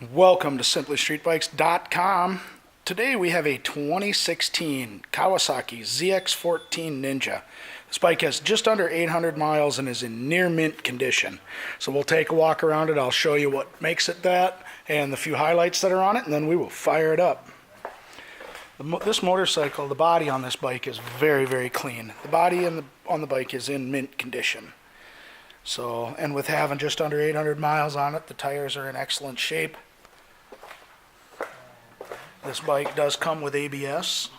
Welcome to SimplyStreetBikes.com. Today we have a 2016 Kawasaki ZX14 Ninja. This bike has just under 800 miles and is in near mint condition. So we'll take a walk around it. I'll show you what makes it that and the few highlights that are on it, and then we will fire it up. This motorcycle, the body on this bike is very, very clean. The body on the bike is in mint condition. So, and with having just under 800 miles on it, the tires are in excellent shape. This bike does come with ABS.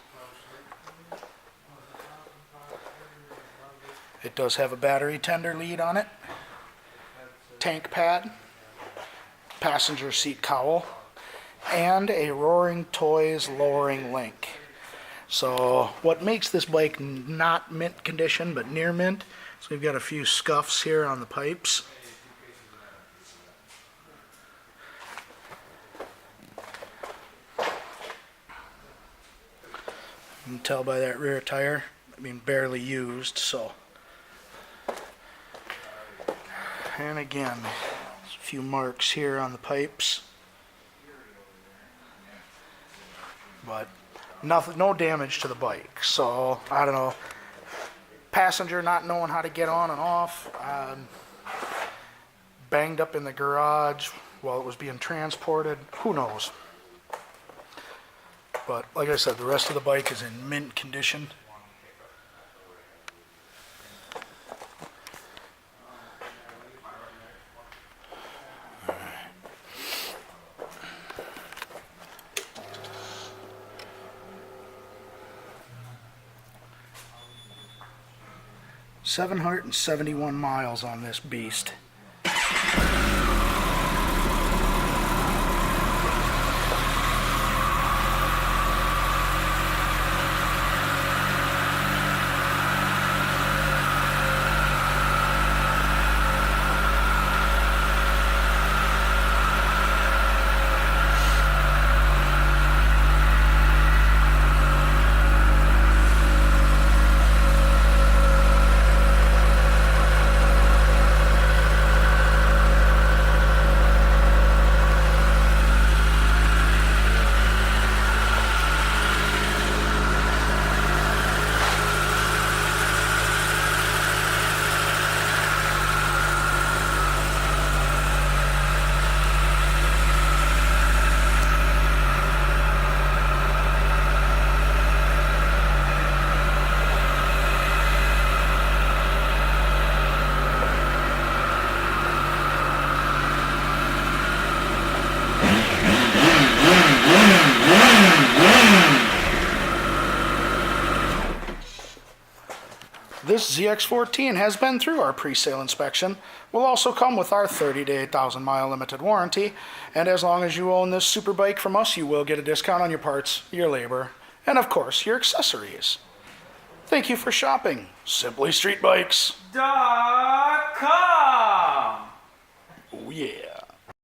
It does have a battery tender lead on it, tank pad, passenger seat cowl, and a Roaring Toys lowering link. So what makes this bike not mint condition but near mint, so we've got a few scuffs here on the pipes. You can tell by that rear tire, barely used, so. And again, a few marks here on the pipes. But no damage to the bike. So, I don't know, passenger not knowing how to get on and off, banged up in the garage while it was being transported, who knows. But like I said, the rest of the bike is in mint condition. All right. 771 miles on this beast. This ZX14 has been through our pre-sale inspection. Will also come with our 30 to 8,000 mile limited warranty, and as long as you own this super bike from us, you will get a discount on your parts, your labor, and of course your accessories. Thank you for shopping. SimplyStreetBikes.com. Oh yeah.